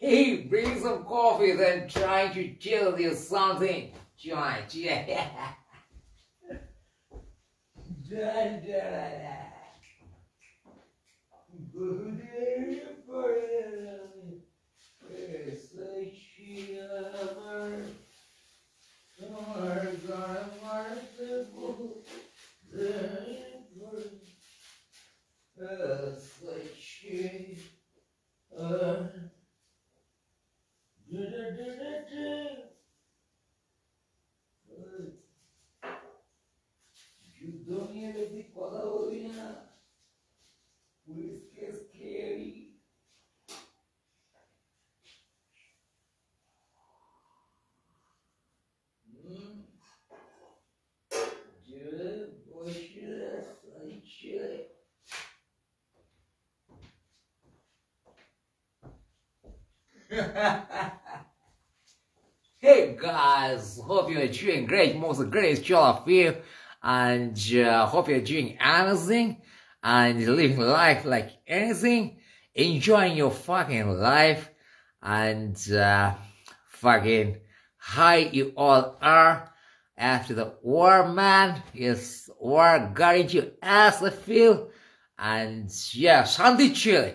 Hey, bring some coffee, then trying to tell you something. Join. Hey guys, hope you're doing great. Most greatest all of you, and hope you're doing amazing and living life like anything, enjoying your fucking life, and fucking how you all are after the war, man. Yes, war got into your ass, I feel, and yeah, Shanti Chile.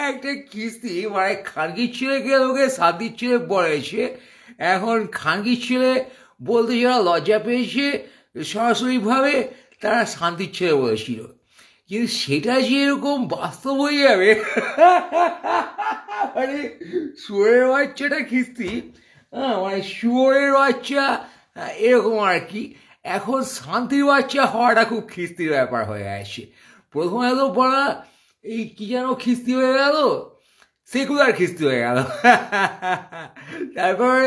একটা কিস্তি মানে খানকি ছেলে গেলে ওকে শান্তি ছেলে বলেছে, এখন খানকি ছেলে বলতে যারা লজ্জা পেয়েছে সরাসরি ভাবে তারা শান্তি ছেলে বলেছিল, কিন্তু সেটা যে এরকম বাস্তব হয়ে যাবে মানে শুয়োরের বাচ্চাটা খিস্তি, মানে শুয়োরের বাচ্চা এরকম আর কি, এখন শান্তির বাচ্চা হওয়াটা খুব খিস্তির ব্যাপার হয়ে গেছে। প্রথমে তো পড়া এই কি যেন খিস্তি হয়ে গেল, সেকুলার খিস্তি হয়ে গেল, তারপরে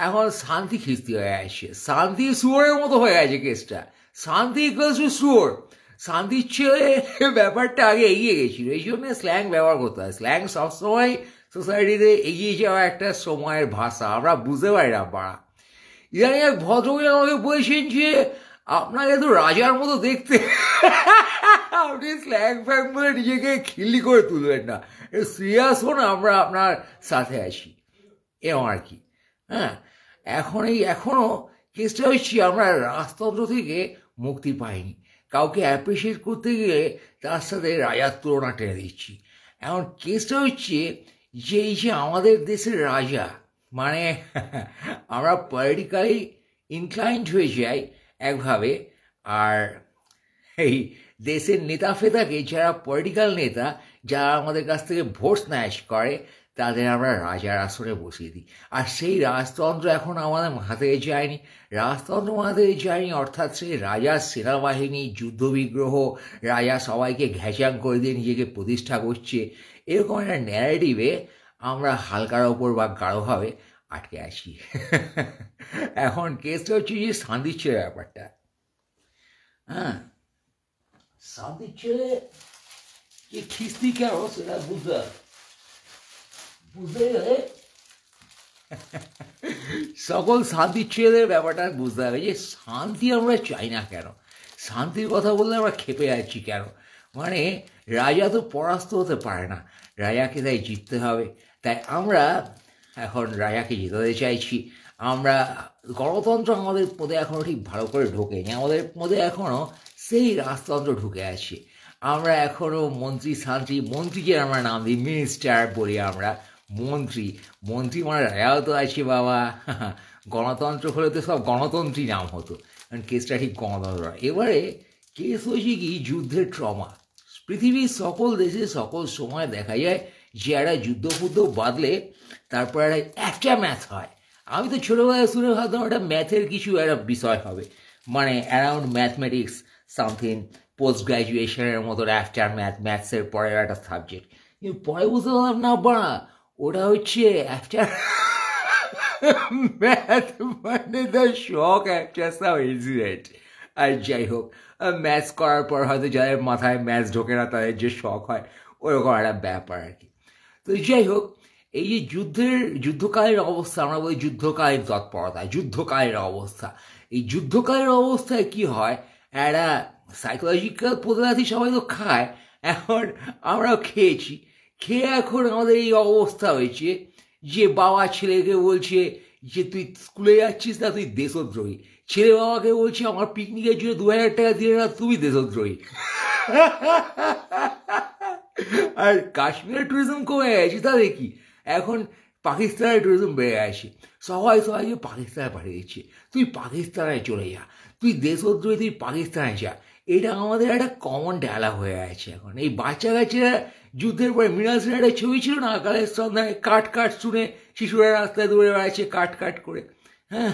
এখন শান্তি খিস্তি হয়ে গেছে, শান্তি শুয়োরের মতো হয়ে গেছে কেসটা, শান্তি ইকুয়ালস টু শুয়োর, শান্তির ছেলে ব্যাপারটা আগে এগিয়ে গেছিল, এই জন্য স্ল্যাং ব্যবহার করতে হয়। স্ল্যাং সবসময় সোসাইটিতে এগিয়ে যাওয়া একটা সময়ের ভাষা, আমরা বুঝতে পারি না পাড়া। ইদানিং এক ভদ্রমহিলা আমাকে বলেছেন যে আপনাকে তো রাজার মতো দেখতে, আপনি স্ল্যাং ফ্যাং বলে নিজেকে খিল্লি করে তুলবেন না, সিরিয়াস হন, আমরা আপনার সাথে আছি এরকম আর কি। হ্যাঁ, এখনো কেসটা হচ্ছে আমরা রাজতন্ত্র থেকে মুক্তি পাইনি, কাউকে অ্যাপ্রিসিয়েট করতে গেলে তার সাথে রাজার তুলনা টেনে দিচ্ছি। এখন কেসটা হচ্ছে যে এই যে আমাদের দেশের রাজা, মানে আমরা পলিটিক্যালি ইনক্লাইন্ড হয়ে যাই একভাবে, আর এই দেশের নেতা ফেতাকে, যারা পলিটিক্যাল নেতা, যারা আমাদের কাছ থেকে ভোট স্ন্যাচ করে, তাদের আমরা রাজার আসনে বসিয়ে দিই। আর সেই রাজতন্ত্র এখন আমাদের মাথা থেকে যায়নি, রাজতন্ত্র মাথা থেকে যায়নি, অর্থাৎ সেই রাজার সেনাবাহিনী, যুদ্ধবিগ্রহ, রাজা সবাইকে ঘ্যাচাং করে দিয়ে নিজেকে প্রতিষ্ঠা করছে, এরকম একটা ন্যারেটিভে আমরা হালকার ওপর বা গাঢ়ভাবে আটকে আছি। এখন কেসটা হচ্ছে যে শান্তির ছেলে ব্যাপারটা। হ্যাঁ, শান্তির ছেলে যে খিস্তি কেন সেটা বুঝতে গেলে সকল শান্তির ছেলেদের ব্যাপারটা বুঝতে হবে যে শান্তি আমরা চাই না কেন, শান্তির কথা বললে আমরা খেপে যাচ্ছি কেন। মানে রাজা তো পরাস্ত হতে পারে না, রাজাকে তাই জিততে হবে, তাই আমরা এখন রাজাকে জেতাতে চাইছি। আমরা গণতন্ত্র আমাদের মধ্যে এখনও ঠিক ভালো করে ঢোকেনি, আমাদের মধ্যে এখনও সেই রাজতন্ত্র ঢুকে আছে, আমরা এখনও মন্ত্রী মন্ত্রীকে আমরা নাম দিই, মিনিস্টার বলি আমরা, মন্ত্রী মানে রাজাও তো আছে বাবা। গণতন্ত্র হলে তো সব গণতন্ত্রী নাম হতো, কারণ কেসটা ঠিক গণতন্ত্র। এবারে কেস হয়েছে কি যুদ্ধের ট্রমা। পৃথিবীর সকল দেশে সকল সময় দেখা যায় যে একটা যুদ্ধ বাদলে তারপর একটা ম্যাথ হয়। আমি তো ছোটোবেলায় শুনে ভাবতাম একটা ম্যাথের কিছু একটা বিষয় হবে, মানে অ্যারাউন্ড ম্যাথমেটিক্স সামথিং, পোস্ট গ্র্যাজুয়েশনের মতো আফটার ম্যাথসের পরের একটা সাবজেক্ট, কিন্তু পরে বুঝতে পারলাম না বাড়া, ওটা হচ্ছে আফটার ম্যাথ, মানে the shock after some incident. আর যাই হোক, ম্যাথস করার পর হয়তো যাদের মাথায় ম্যাথস ঢোকে না তাদের যে শখ হয়, ওরকম একটা ব্যাপার আর কি। তো যাই হোক, এই যে যুদ্ধকালীন অবস্থা, আমরা বলি যুদ্ধকালীন তৎপরতা, যুদ্ধকালীন অবস্থা, এই যুদ্ধকালীন অবস্থায় কি হয়, একটা সাইকোলজিক্যাল প্রতিরাধি সবাই তো খায়, এখন আমরাও খেয়েছি, খেয়ে এখন আমাদের এই অবস্থা হয়েছে যে বাবা ছেলেকে বলছে যে তুই স্কুলে যাচ্ছিস না, তুই দেশদ্রোহী। ছেলে বাবাকে বলছে আমার পিকনিকের জন্য 2000 টাকা দিলে না, তুমি দেশদ্রোহী। আর কাশ্মীরের ট্যুরিজম কমে গেছে, তাহলে কি এখন পাকিস্তানের ট্যুরিজম বেড়ে গেছে। সবাইকে পাকিস্তানে পাঠিয়ে দিচ্ছে, তুই পাকিস্তানে চলে যা, তুই দেশদ্রোহী, তুই পাকিস্তানে যা। এটা আমাদের একটা কমন ডায়ালগ হয়ে গেছে এখন। এই বাচ্চা কাচ্চারা যুদ্ধের পরে মৃণাল সেনের একটা ছবি ছিল না, কালের সন্ধানে, কাট শুনে শিশুরা রাস্তায় দৌড়ে বেড়াচ্ছে কাট করে। হ্যাঁ,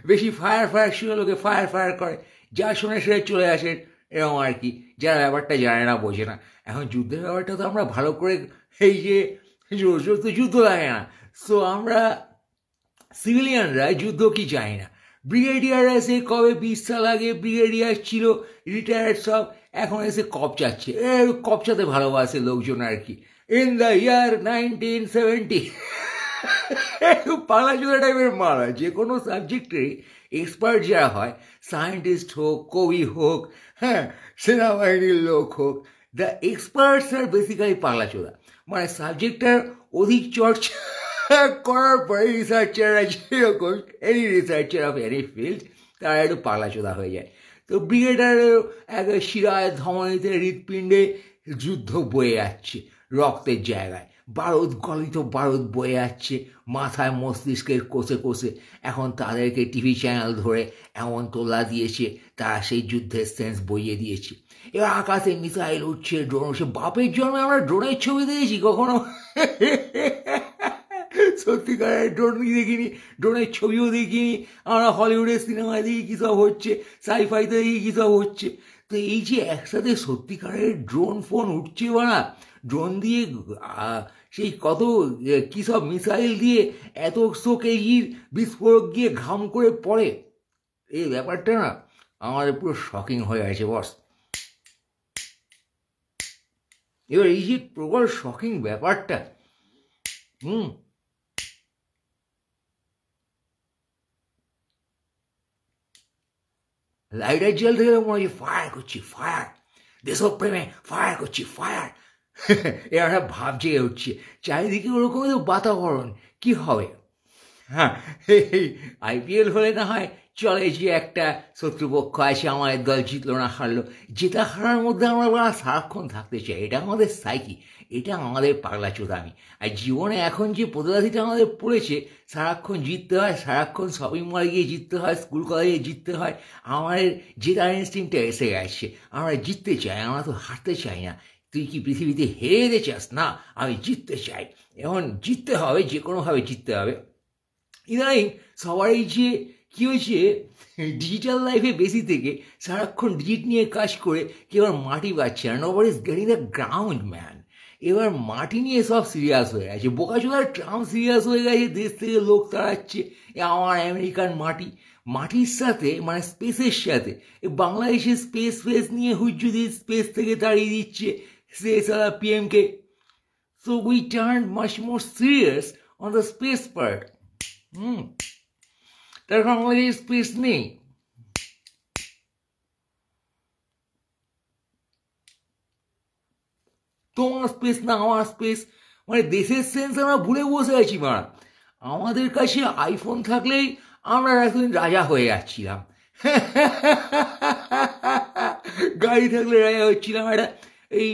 বেশি ফায়ার শুনে লোকে ফায়ার করে, যা শুনে সেটা চলে আসে, এরকম আর কি। যারা ব্যাপারটা জানে না, বোঝে না। এখন যুদ্ধের ব্যাপারটা তো আমরা ভালো করে, এই যে তো যুদ্ধ লাগে না, সো আমরা সিভিলিয়ানরা যুদ্ধ কি জানি না। ব্রিগেডিয়ার এসে কবে 20 সাল আগে ব্রিগেডিয়ার ছিল, রিটায়ার্ড সব, এখন এসে কপচাচ্ছে, কপচাতে ভালোবাসে লোকজন আর কি। ইন দ্য ইয়ার 1970 পালাচুরা টাইপের মারা। যে কোনো সাবজেক্টে এক্সপার্ট যারা হয়, সায়েন্টিস্ট হোক, কবি হোক, হ্যাঁ, সেনাবাহিনীর লোক হোক, দ্য এক্সপার্টস আর বেসিক্যালি পাগলাচোদা। মানে সাবজেক্টটার অধিক চর্চা করার পরে রিসার্চাররা যেরকম, any researcher of any field, তারা একটু পাগলাচোদা হয়ে যায়। তো ব্রিগেডারের এক শিরায় ধমনীতে হৃৎপিণ্ডে যুদ্ধ বয়ে যাচ্ছে রক্তের জায়গায়, গলিত বারুদ বয়ে যাচ্ছে মাথায় মস্তিষ্কের কোষে। এখন তাদেরকে টিভি চ্যানেল ধরে এমন তোলা দিয়েছে, তারা সেই যুদ্ধের সেন্স বইয়ে দিয়েছে। এবার আকাশে মিসাইল উঠছে, ড্রোন উঠছে। বাপের জন্মে আমরা ড্রোনের ছবি দিয়েছি কখনো? সত্যিকারের ড্রোন দেখিনি, ড্রোনের ছবিও দেখিনি। আমরা হলিউডের সিনেমায় দেখি কী সব হচ্ছে, সাইফাইতে দেখি কী সব হচ্ছে। তো এই যে একসাথে সত্যিকারের ড্রোন ফোন উঠছে, বানা ড্রোন দিয়ে সেই কত কী সব মিসাইল দিয়ে এত 100 কেজির বিস্ফোরক গিয়ে ঘাম করে পড়ে, এই ব্যাপারটা না আমাদের পুরো শকিং হয়ে আছে বস। এবার এই যে প্রবল শকিং ব্যাপারটা, লাইটার জেল থেকে মনে হয় ফায়ার করছি, ফায়ার, দেশপ্রেমে ফায়ার করছি, ফায়ার। এরা ভাব জেগে উঠছে, চারিদিকে ওরকমই তো বাতাবরণ, কি হবে? হ্যাঁ, আইপিএল হলে না হয় চলে যে একটা শত্রুপক্ষ আছে, আমাদের দল জিতলো না হারলো, জেতা হারার মধ্যে আমরা সারাক্ষণ থাকতে চাই। এটা আমাদের সাইকি, এটা আমাদের পাগলাচোদামি। আর জীবনে এখন যে পদ্ধতিটা আমাদের পড়েছে, সারাক্ষণ জিততে হয়, সারাক্ষণ শপিং মলে গিয়ে জিততে হয়, স্কুল কলেজে জিততে হয়। আমাদের জেতার ইনস্টিংটা এসে গেছে, আমরা জিততে চাই, আমরা তো হারতে চাই না। তুই কি পৃথিবীতে হেরে যেতে চাস? না, আমি জিততে চাই। এখন জিততে হবে, যে কোনোভাবে জিততে হবে। ইদানিং সবারই যে কী হয়েছে, ডিজিটাল লাইফে বেশি থেকে সারাক্ষণ ডিজিট নিয়ে কাজ করে কেউ আর মাটি পাচ্ছে না। Nobody is getting the ground man. এবার মাটি নিয়ে সব সিরিয়াস হয়ে গেছে। বোকাচোদার ট্রাম্প সিরিয়াস হয়ে গেছে, দেশ থেকে লোক তাড়াচ্ছে, আমার আমেরিকান মাটির সাথে, মানে স্পেসের সাথে। বাংলাদেশের স্পেস নিয়ে হুজ্জুদি স্পেস থেকে তাড়িয়ে দিচ্ছে সে সারা পিএমকে। So we turn much more serious on the space part. তার কারণ আমাদের স্পেস নেই। তোমার স্পেস না আমার স্পেস, মানে দেশের সেন্স আমরা ভুলে বসে আছি। মারা আমাদের কাছে আইফোন থাকলেই আমরা এতদিন রাজা হয়ে যাচ্ছিলাম, গাড়ি থাকলে রাজা হচ্ছিলাম। একটা এই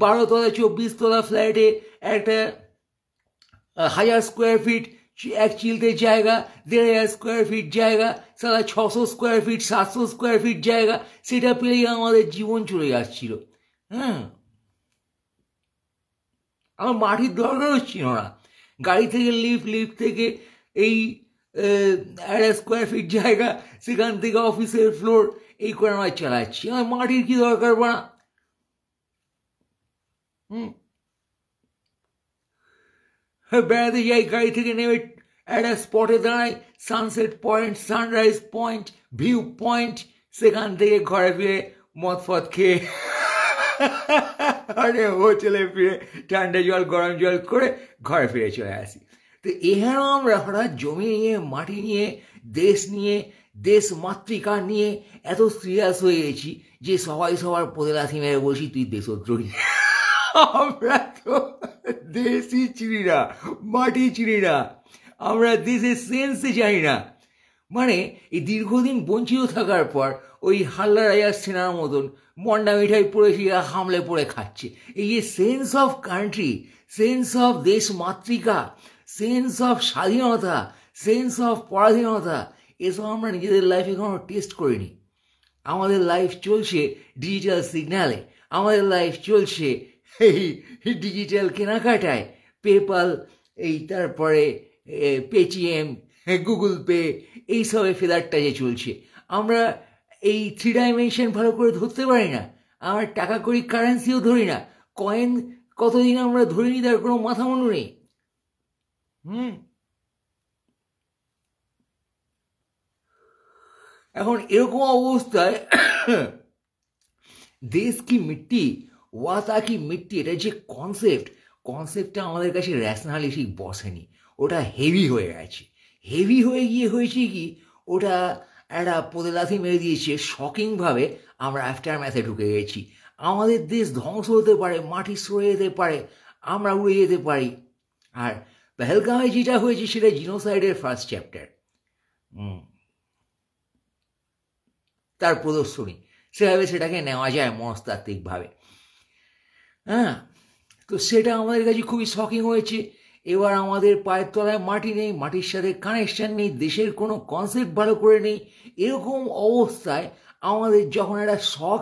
12 তলা 24 তলা ফ্ল্যাটে একটা 1000 স্কোয়ার ফিট এক চিলতে জায়গা, 1500 স্কোয়ার ফিট জায়গা, সারা 600 স্কোয়ার ফিট 700 স্কোয়ার ফিট জায়গা, সেটা পেলেই আমাদের জীবন চলে যাচ্ছিল। হ্যাঁ, আমার মাটির দরকার হচ্ছিল না। গাড়ি থেকে লিফট থেকে এই 1.5 স্কোয়ার ফিট জায়গা, সেখান থেকে অফিসের ফ্লোর, এই করে আমরা চালাচ্ছি। আমার মাটির কি দরকার বানা? বেড়াতে যাই, গাড়ি থেকে নেমে একটা স্পটে দাঁড়াই, sunset point, sunrise point, view point, সেখান থেকে ঘরে ফিরে মদ ফদ খেয়ে আরে হোটেলে ফিরে ঠান্ডা জল গরম জল করে ঘরে ফিরে চলে আসি। তো এখানে আমরা হঠাৎ জমি নিয়ে, মাটি নিয়ে, দেশ মাতৃকা নিয়ে এত সিরিয়াস হয়ে গেছি যে সবাই সবার পোদেলাথি মেরে বলছি তুই দেশদ্রোহী। আমরা তো দেশই চিনি না, মাটি চিনি না, আমরা দেশের সেন্সে জানি না। মানে এই দীর্ঘদিন বঞ্চিত থাকার পর ওই হাল্লা রাজার সেনার মতন মন্ডা মিঠাই পড়ে সে হামলে পড়ে খাচ্ছে। এই যে sense of country, sense of দেশ মাতৃকা, সেন্স অফ স্বাধীনতা, সেন্স অফ পরাধীনতা, এসব আমরা নিজেদের লাইফে কোনো টেস্ট করিনি। আমাদের লাইফ চলছে ডিজিটাল সিগন্যালে, আমাদের লাইফ চলছে এই ডিজিটাল কেনাকাটায়, পেপাল, এই তারপরে পেটিএম, গুগল পে, এইসবে ফেদারটা যে চলছে। আমরা এই 3 ডাইমেনশন ভালো করে ধরতে পারি না, আমরা টাকা করি কারেন্সিও ধরি না, কয়েন কতদিন আমরা ধরিনি তার কোনো মাথা মনে নেই। এখন এরকম অবস্থায় দেশ কি মিট্টি, ওয়াতা কি মিট্টি, এটা যে কনসেপ্টটা আমাদের কাছে র্যাশনালি ঠিক বসেনি, ওটা হেভি হয়ে গেছে। হেভি হয়ে গিয়ে হয়েছে কি, ওটা একটা পোদেলাথি মেরে দিয়েছে শকিংভাবে। আমরা আফটার ম্যাথে ঢুকে গেছি। আমাদের দেশ ধ্বংস হতে পারে, মাটি সরে যেতে পারে, আমরা উড়ে যেতে পারি। আর পেহেলগাঁওয়ে যেটা হয়েছে সেটা জিনোসাইডের ফার্স্ট চ্যাপ্টার, তার প্রদর্শনী, সেভাবে সেটাকে নেওয়া যায় মনস্তাত্ত্বিকভাবে। হ্যাঁ, তো সেটা আমাদের কাছে খুবই শকিং হয়েছে। এবার আমাদের পায়ের তলায় মাটি নেই, মাটির সাথে কানেকশন নেই, দেশের কোনো কনসেপ্ট ভালো করে নেই। এরকম অবস্থায় আমাদের যখন একটা শখ